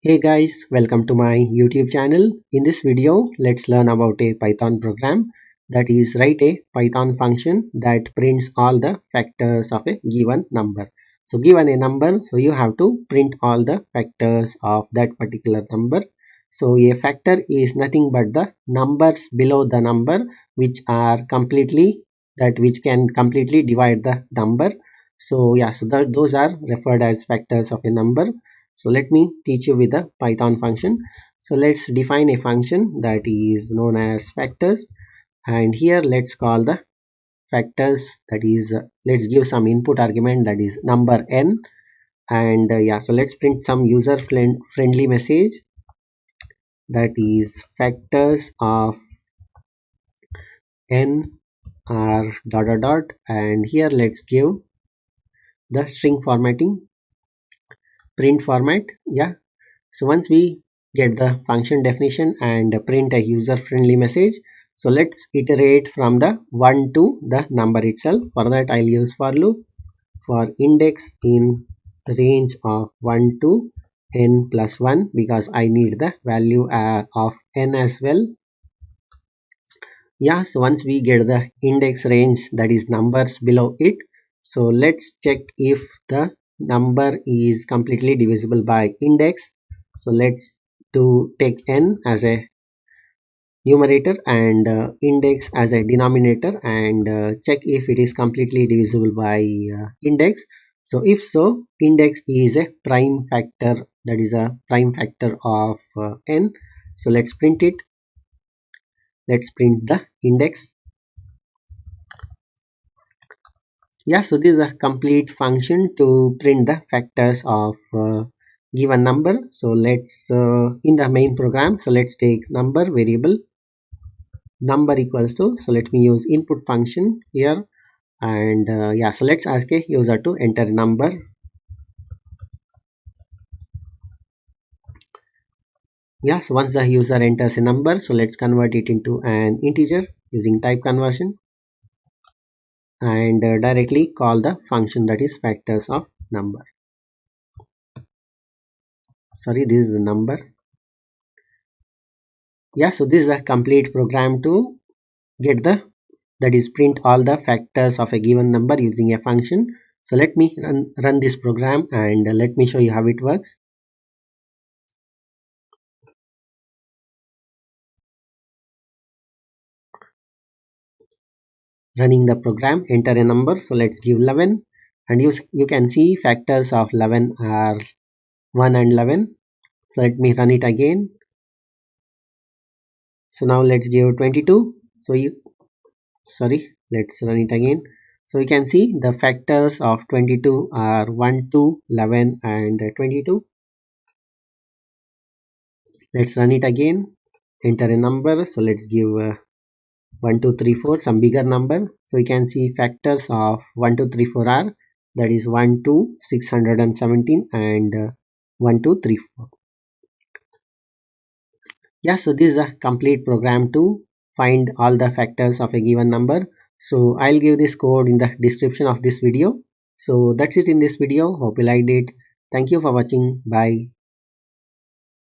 Hey guys, welcome to my YouTube channel. In this video, let's learn about a Python program, that is write a Python function that prints all the factors of a given number. So given a number, so you have to print all the factors of that particular number. So a factor is nothing but the numbers below the number which can completely divide the number. So yeah, those are referred as factors of a number. So let me teach you with the Python function. So let's define a function that is known as factors, and here let's call the factors, that is let's give some input argument, that is number n, and yeah, so let's print some user friendly message, that is factors of n are dot dot dot, and here let's give the string formatting print format. Yeah, so once we get the function definition and print a user friendly message, so let's iterate from the 1 to the number itself. For that I'll use for loop for index in range of 1 to n plus 1, because I need the value of n as well. Yeah, so once we get the index range, that is numbers below it, so let's check if the number is completely divisible by index. So let's take n as a numerator and index as a denominator, and check if it is completely divisible by index. So if so, index is a prime factor, that is a prime factor of n. So let's print it. Let's print the index. Yeah, so this is a complete function to print the factors of given number. So let's in the main program, so let's take number variable, number equals to, so let me use input function here, and yeah, so let's ask a user to enter a number. Yeah, so once the user enters a number, so let's convert it into an integer using type conversion, and directly call the function, that is factors of number. Sorry, this is the number. Yeah, so this is a complete program to get the, that is print all the factors of a given number using a function. So let me run this program, and let me show you how it works. Running the program, enter a number, so let's give 11, and you can see factors of 11 are 1 and 11. So let me run it again. So now let's give 22. So let's run it again. So you can see the factors of 22 are 1, 2, 11 and 22. Let's run it again, enter a number, so let's give 1, 2, 3, 4, some bigger number. So you can see factors of 1, 2, 3, 4 are, that is 1, 2, 617 and 1, 2, 3, 4. Yeah, so this is a complete program to find all the factors of a given number. So I'll give this code in the description of this video. So that's it in this video. Hope you liked it. Thank you for watching. Bye.